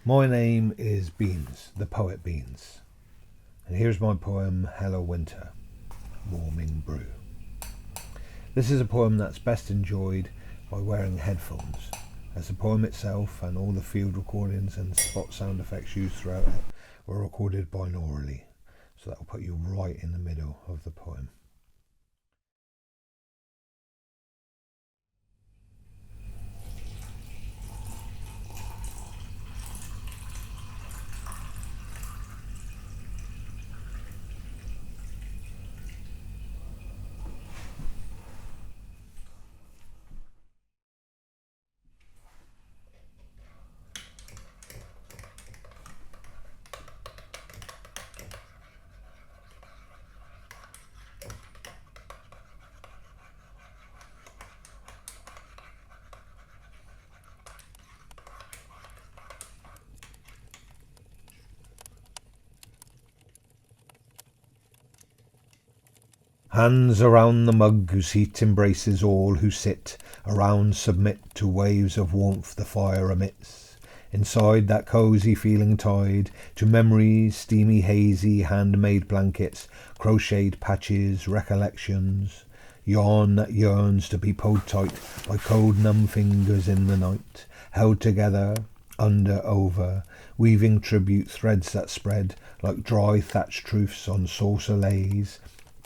My name is Beanz, the poet Beanz, and here's my poem Hello Winter, Warming Brew. This is a poem that's best enjoyed by wearing headphones, as the poem itself and all the field recordings and spot sound effects used throughout it were recorded binaurally, so that will put you right in the middle of the poem. Hands around the mug whose heat embraces all who sit around, submit to waves of warmth the fire emits. Inside that cosy feeling tied to memories, steamy hazy, handmade blankets, crocheted patches, recollections. Yarn that yearns to be pulled tight by cold numb fingers in the night, held together, under, over, weaving tribute threads that spread like dry thatched truths on saucer lays.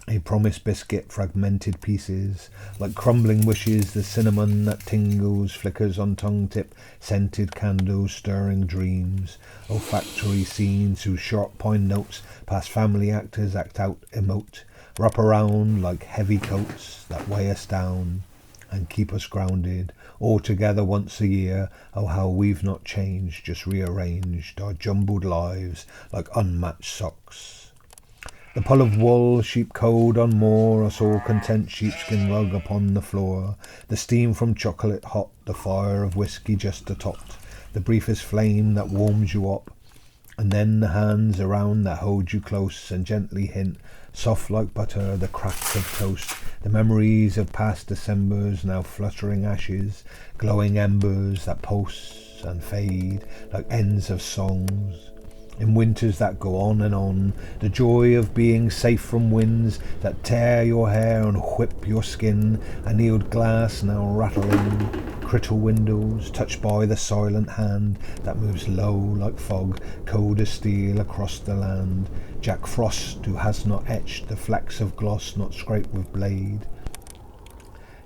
A promised biscuit, fragmented pieces, like crumbling wishes, the cinnamon that tingles, flickers on tongue tip, scented candles, stirring dreams, olfactory scenes whose sharp pine notes past family actors act out, emote, wrap around like heavy coats that weigh us down and keep us grounded, all together once a year. Oh, how we've not changed, just rearranged our jumbled lives like unmatched socks. The pull of wool, sheep cold on moor, us all content sheepskin rug upon the floor. The steam from chocolate hot, the fire of whiskey just atop, the briefest flame that warms you up, and then the hands around that hold you close and gently hint, soft like butter, the cracks of toast, the memories of past Decembers, now fluttering ashes, glowing embers that pulse and fade like ends of songs. In winters that go on and on, the joy of being safe from winds that tear your hair and whip your skin, annealed glass now rattling, crystal windows touched by the silent hand that moves low like fog, cold as steel across the land. Jack Frost who has not etched the flecks of gloss, not scraped with blade.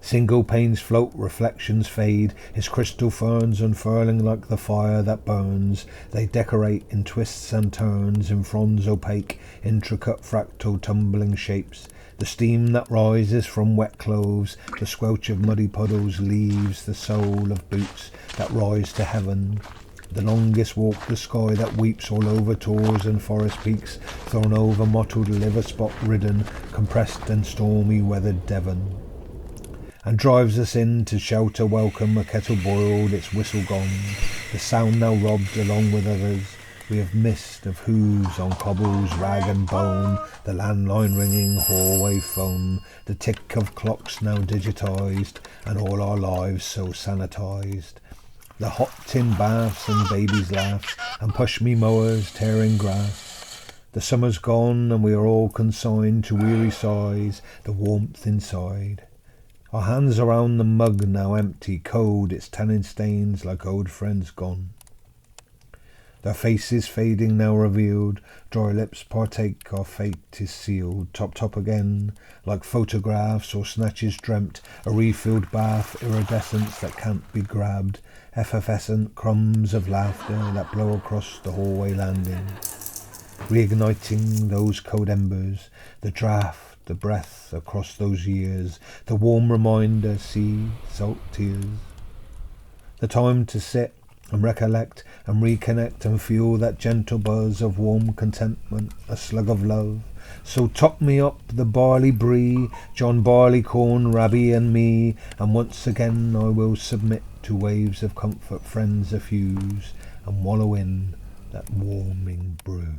Single panes float, reflections fade, his crystal ferns unfurling like the fire that burns. They decorate in twists and turns, in fronds opaque, intricate fractal tumbling shapes. The steam that rises from wet clothes, the squelch of muddy puddles leaves the sole of boots that rise to heaven. The longest walk, the sky that weeps all over tors and forest peaks, thrown over mottled liver spot ridden, compressed and stormy weathered Devon. And drives us in to shelter welcome, a kettle boiled, its whistle gone, the sound now robbed along with others we have missed of hooves on cobbles, rag and bone, the landline ringing, hallway phone, the tick of clocks now digitised, and all our lives so sanitised. The hot tin baths and babies' laughs, and push-me mowers tearing grass. The summer's gone and we are all consigned to weary sighs, the warmth inside. Our hands around the mug now empty, cold, its tannin stains like old friends gone. Their faces fading now revealed, dry lips partake, our fate is sealed. Top again, like photographs or snatches dreamt, a refilled bath, iridescence that can't be grabbed, effervescent crumbs of laughter that blow across the hallway landing, reigniting those cold embers, the draught, the breath across those years, the warm reminder, see, salt tears. The time to sit and recollect and reconnect and feel that gentle buzz of warm contentment, a slug of love. So top me up the barley brie, John Barleycorn, Rabbi and me, and once again I will submit to waves of comfort friends effuse, and wallow in that warming brew.